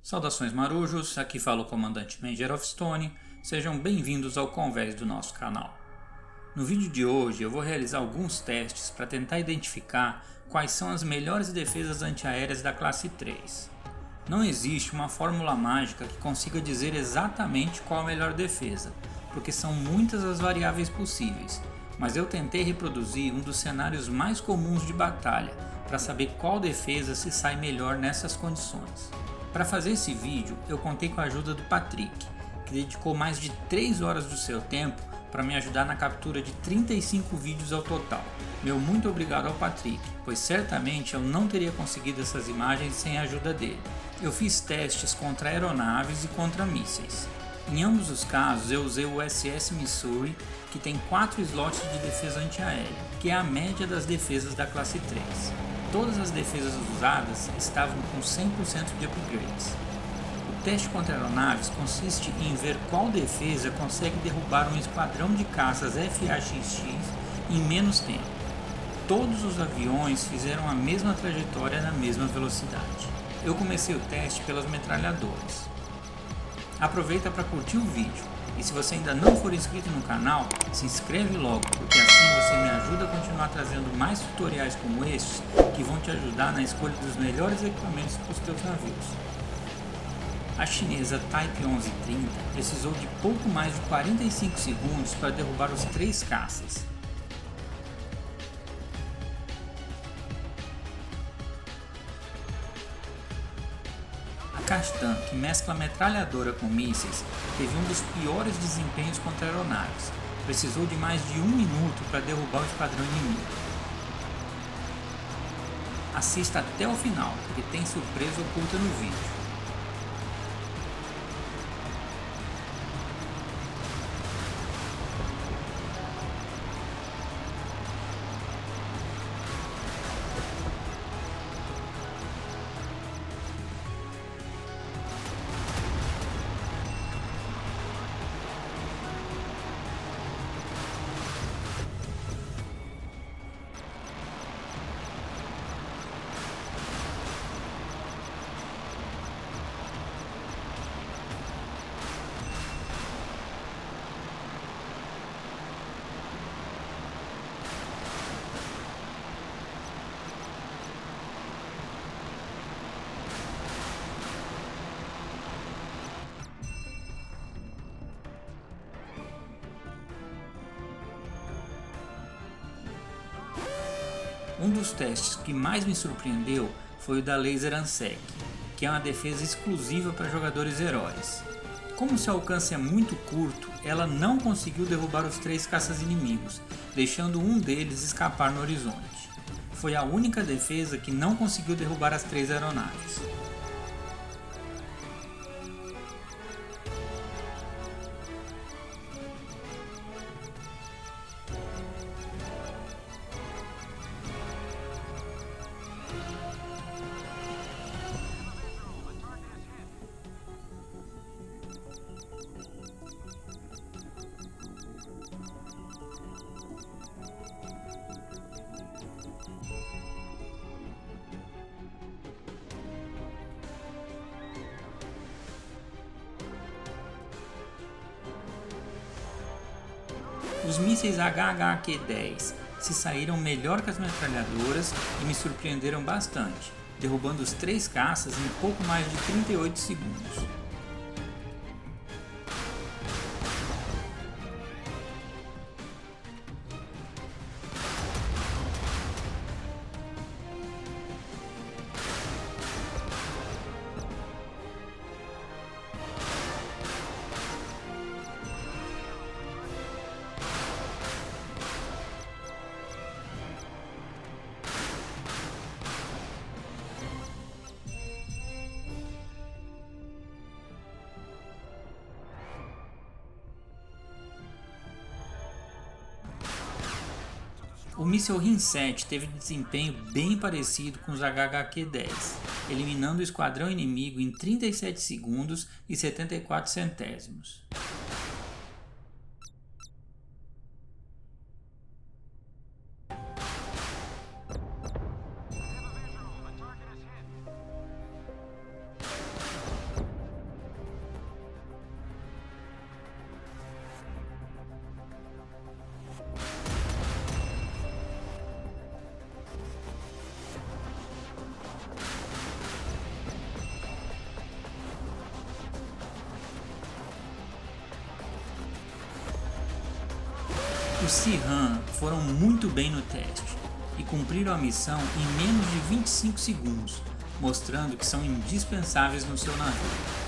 Saudações marujos, aqui fala o comandante Major of Stone, sejam bem-vindos ao convés do nosso canal. No vídeo de hoje eu vou realizar alguns testes para tentar identificar quais são as melhores defesas antiaéreas da classe 3. Não existe uma fórmula mágica que consiga dizer exatamente qual a melhor defesa, porque são muitas as variáveis possíveis, mas eu tentei reproduzir um dos cenários mais comuns de batalha para saber qual defesa se sai melhor nessas condições. Para fazer esse vídeo, eu contei com a ajuda do Patrick, que dedicou mais de 3 horas do seu tempo para me ajudar na captura de 35 vídeos ao total. Meu muito obrigado ao Patrick, pois certamente eu não teria conseguido essas imagens sem a ajuda dele. Eu fiz testes contra aeronaves e contra mísseis. Em ambos os casos eu usei o SS Missouri, que tem 4 slots de defesa antiaérea, que é a média das defesas da classe 3. Todas as defesas usadas estavam com 100% de upgrades. O teste contra aeronaves consiste em ver qual defesa consegue derrubar um esquadrão de caças FAXX em menos tempo. Todos os aviões fizeram a mesma trajetória na mesma velocidade. Eu comecei o teste pelas metralhadoras. Aproveita para curtir o vídeo. E se você ainda não for inscrito no canal, se inscreve logo, porque assim você me ajuda a continuar trazendo mais tutoriais como estes que vão te ajudar na escolha dos melhores equipamentos para os teus navios. A chinesa Type 1130 precisou de pouco mais de 45 segundos para derrubar os 3 caças. A Castan, que mescla metralhadora com mísseis, teve um dos piores desempenhos contra aeronaves. Precisou de mais de 1 minuto para derrubar o esquadrão inimigo. Assista até o final, porque tem surpresa oculta no vídeo. Um dos testes que mais me surpreendeu foi o da Laser Ansec, que é uma defesa exclusiva para jogadores heróis. Como seu alcance é muito curto, ela não conseguiu derrubar os 3 caças inimigos, deixando um deles escapar no horizonte. Foi a única defesa que não conseguiu derrubar as 3 aeronaves. Os mísseis HHQ-10 se saíram melhor que as metralhadoras e me surpreenderam bastante, derrubando os 3 caças em pouco mais de 38 segundos. O míssil RIM-7 teve desempenho bem parecido com os HHQ-10, eliminando o esquadrão inimigo em 37 segundos e 74 centésimos. Os Sirhan foram muito bem no teste e cumpriram a missão em menos de 25 segundos, mostrando que são indispensáveis no seu navio.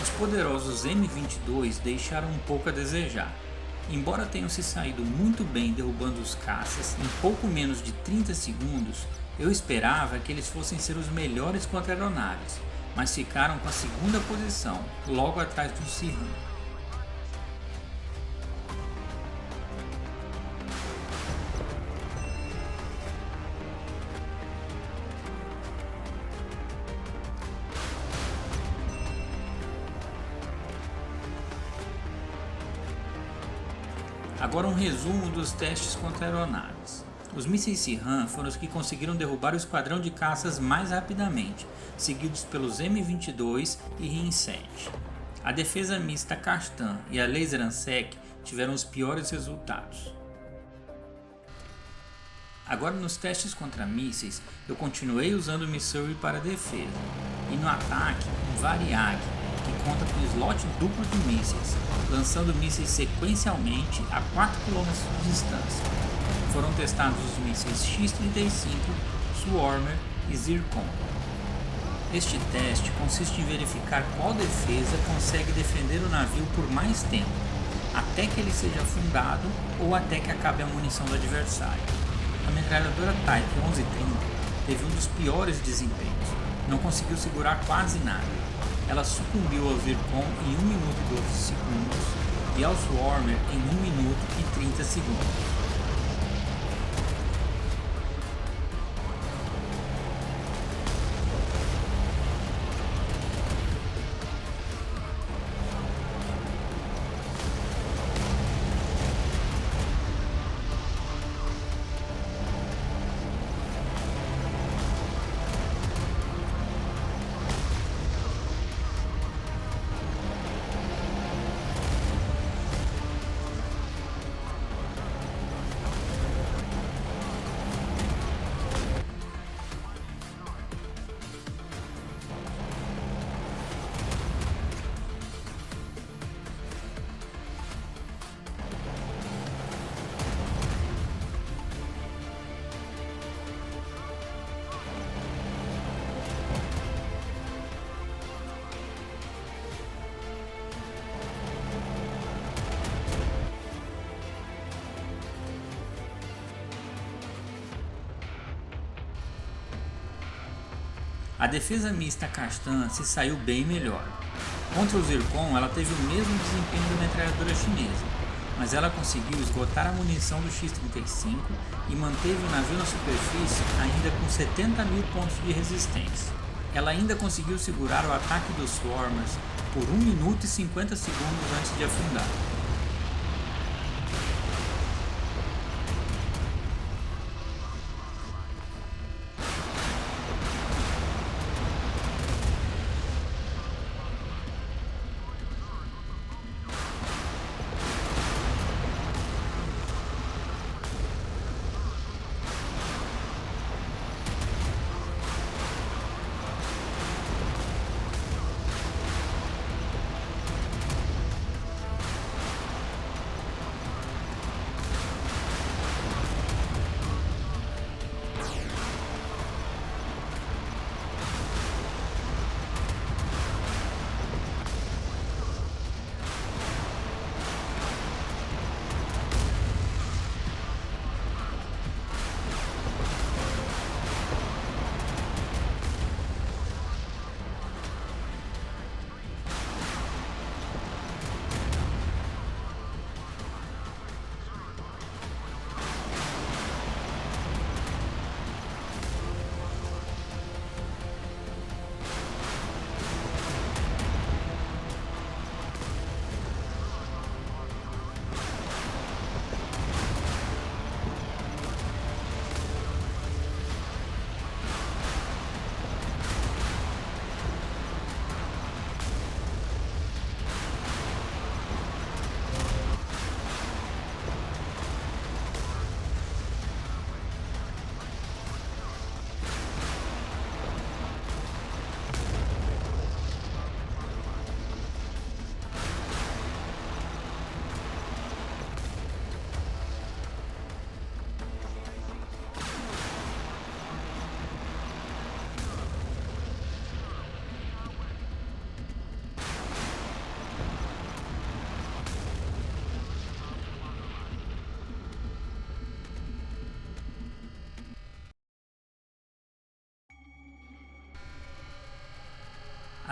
Os poderosos M22 deixaram um pouco a desejar. Embora tenham se saído muito bem derrubando os caças em pouco menos de 30 segundos, eu esperava que eles fossem ser os melhores contra aeronaves, mas ficaram com a segunda posição, logo atrás do Sirhan. Agora um resumo dos testes contra aeronaves. Os mísseis Sirhan foram os que conseguiram derrubar o esquadrão de caças mais rapidamente, seguidos pelos M22 e RIM-7. A defesa mista Castan e a Laser Ansec tiveram os piores resultados. Agora nos testes contra mísseis, eu continuei usando o Missouri para defesa, e no ataque, um Variag, que conta com slot duplo de mísseis, lançando mísseis sequencialmente a 4 km de distância. Foram testados os mísseis X-35, Swarmer e Zircon. Este teste consiste em verificar qual defesa consegue defender o navio por mais tempo, até que ele seja afundado ou até que acabe a munição do adversário. A metralhadora Type 1130 teve um dos piores desempenhos, não conseguiu segurar quase nada. Ela sucumbiu ao Zircon em 1 minuto e 12 segundos e ao Swarmer em 1 minuto e 30 segundos. A defesa mista Castan se saiu bem melhor. Contra o Zircon, ela teve o mesmo desempenho da metralhadora chinesa, mas ela conseguiu esgotar a munição do X-35 e manteve o navio na superfície ainda com 70 mil pontos de resistência. Ela ainda conseguiu segurar o ataque dos Swarmers por 1 minuto e 50 segundos antes de afundar.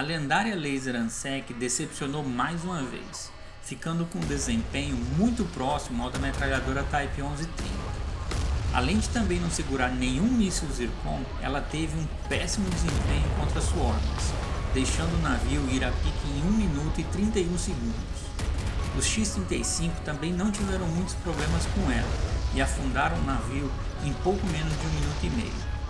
A lendária Laser Ansec decepcionou mais uma vez, ficando com um desempenho muito próximo ao da metralhadora Type 1130. Além de também não segurar nenhum míssil Zircon, ela teve um péssimo desempenho contra Swarmers, deixando o navio ir a pique em 1 minuto e 31 segundos. Os X-35 também não tiveram muitos problemas com ela e afundaram o navio em pouco menos de 1 minuto e meio.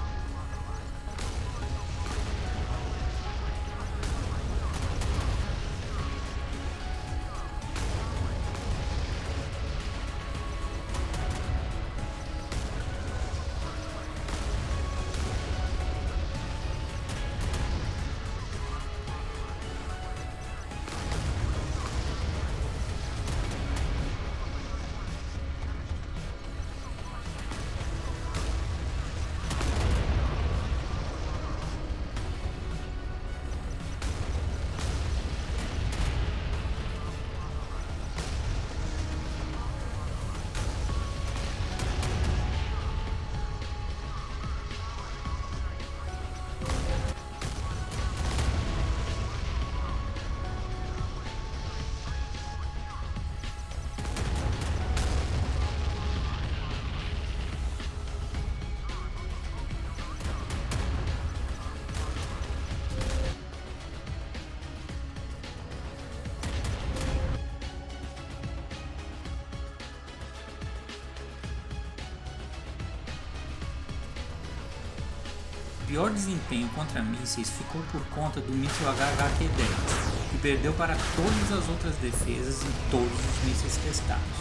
O pior desempenho contra mísseis ficou por conta do míssil HHQ-10, que perdeu para todas as outras defesas em todos os mísseis testados.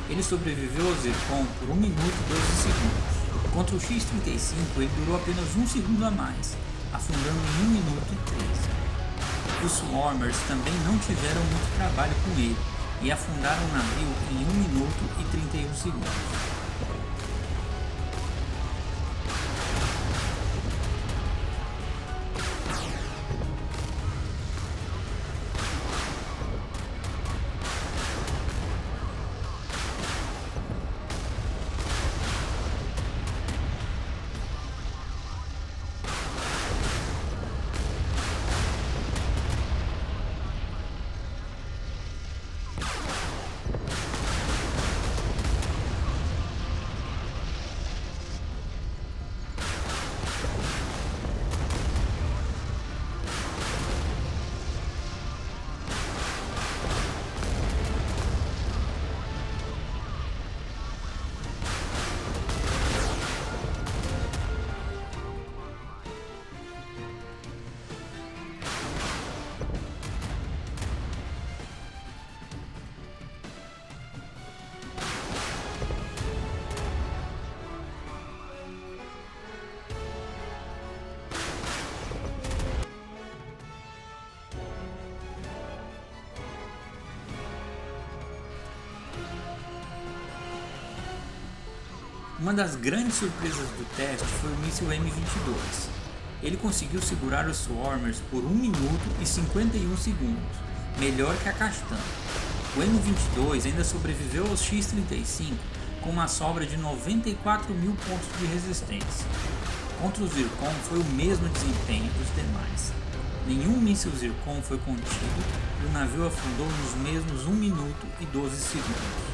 Ele sobreviveu ao Zircon por 1 minuto e 12 segundos. Contra o X-35 ele durou apenas 1 segundo a mais, afundando em 1 minuto e 13. Os Swarmers também não tiveram muito trabalho com ele e afundaram o navio em 1 minuto e 31 segundos. Uma das grandes surpresas do teste foi o míssil M22. Ele conseguiu segurar os Swarmers por 1 minuto e 51 segundos, melhor que a Castanha. O M22 ainda sobreviveu aos X-35 com uma sobra de 94 mil pontos de resistência. Contra o Zircon foi o mesmo desempenho dos demais. Nenhum míssil Zircon foi contido e o navio afundou nos mesmos 1 minuto e 12 segundos.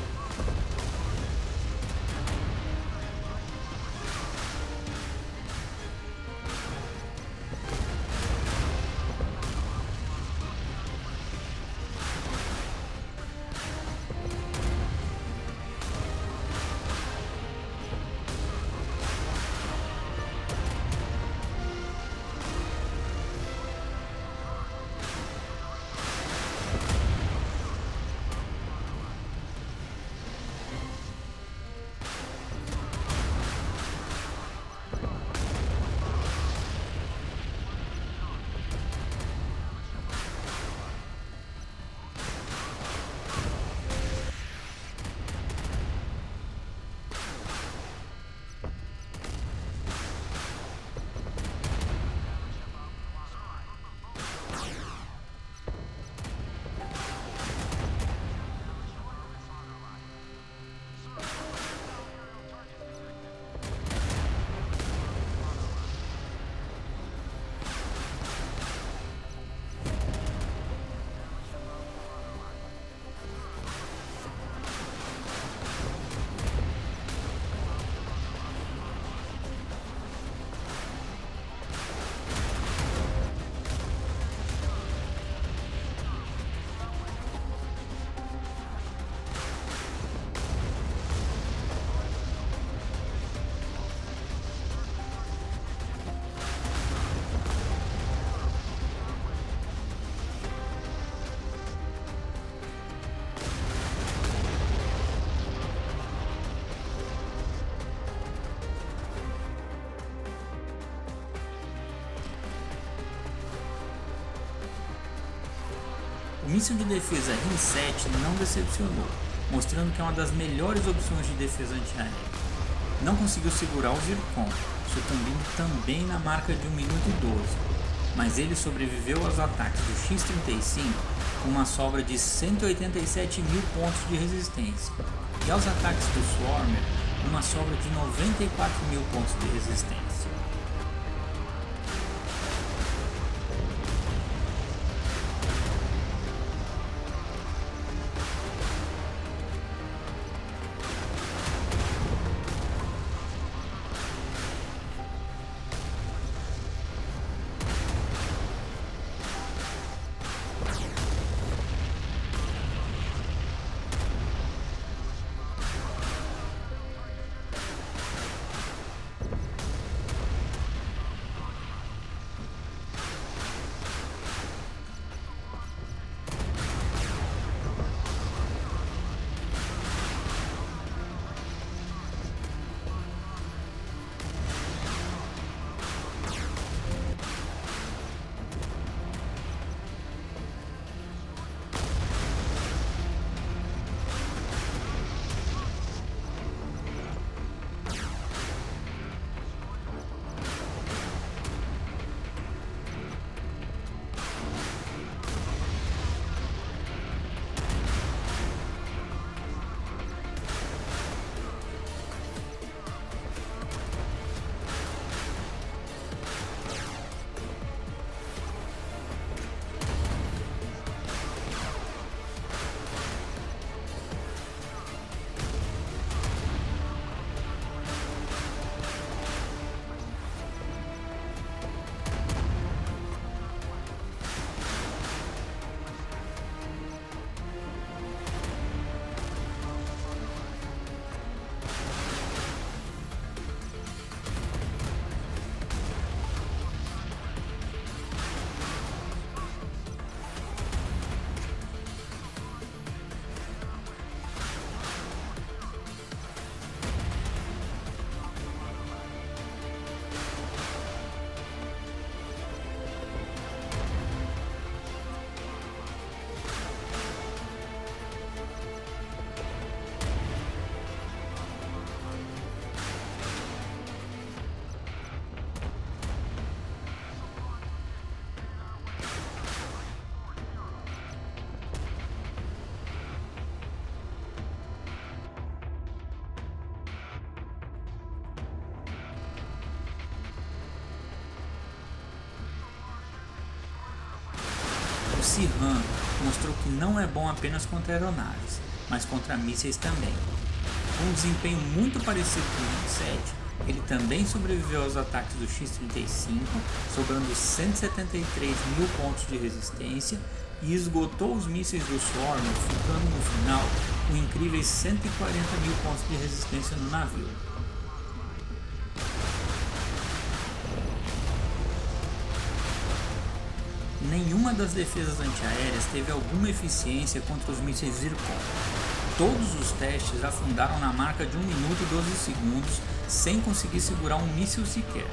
O míssil de defesa RIM-7 não decepcionou, mostrando que é uma das melhores opções de defesa antiaérea. Não conseguiu segurar o Zircon, sucumbindo também na marca de 1 minuto e 12, mas ele sobreviveu aos ataques do X-35 com uma sobra de 187 mil pontos de resistência, e aos ataques do Swarmer uma sobra de 94 mil pontos de resistência. O Sirhan mostrou que não é bom apenas contra aeronaves, mas contra mísseis também. Com um desempenho muito parecido com o RIM-7, ele também sobreviveu aos ataques do X-35, sobrando 173 mil pontos de resistência, e esgotou os mísseis do Swarm, ficando no final com incríveis 140 mil pontos de resistência no navio. Nenhuma das defesas antiaéreas teve alguma eficiência contra os mísseis Zircon. Todos os testes afundaram na marca de 1 minuto e 12 segundos sem conseguir segurar um míssil sequer.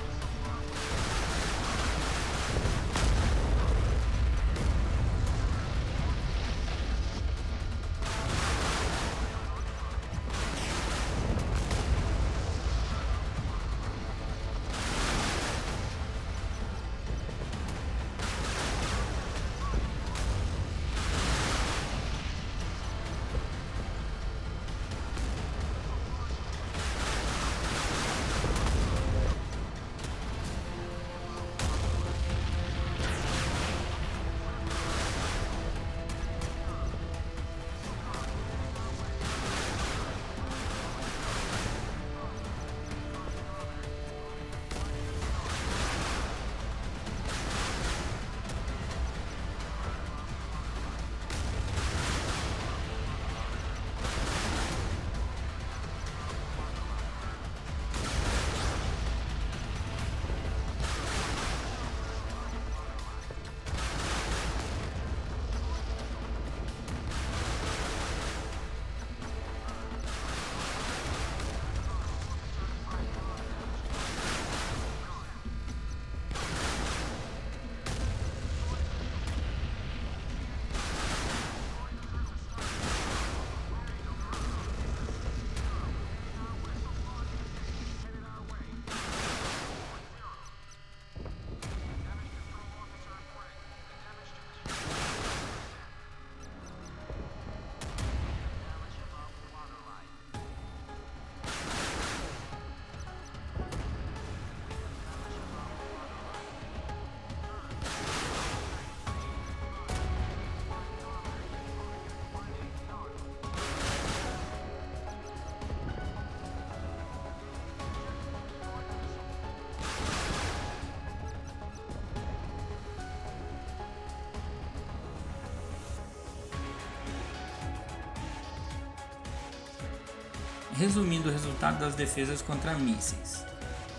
Resumindo o resultado das defesas contra mísseis.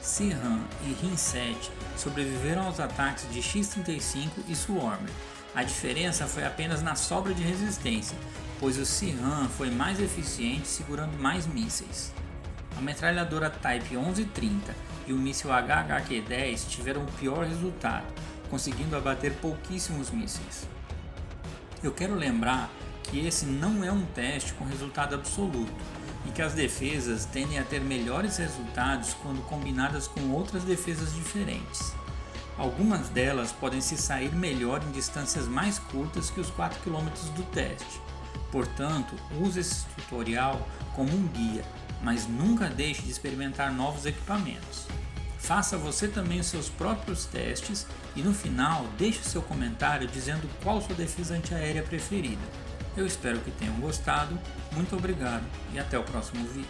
Sirhan e Rin-7 sobreviveram aos ataques de X-35 e Swarmer. A diferença foi apenas na sobra de resistência, pois o Sirhan foi mais eficiente segurando mais mísseis. A metralhadora Type 1130 e o míssil HHQ-10 tiveram o pior resultado, conseguindo abater pouquíssimos mísseis. Eu quero lembrar que esse não é um teste com resultado absoluto e que as defesas tendem a ter melhores resultados quando combinadas com outras defesas diferentes. Algumas delas podem se sair melhor em distâncias mais curtas que os 4 km do teste. Portanto, use esse tutorial como um guia, mas nunca deixe de experimentar novos equipamentos. Faça você também os seus próprios testes e no final deixe seu comentário dizendo qual sua defesa antiaérea preferida. Eu espero que tenham gostado, muito obrigado e até o próximo vídeo.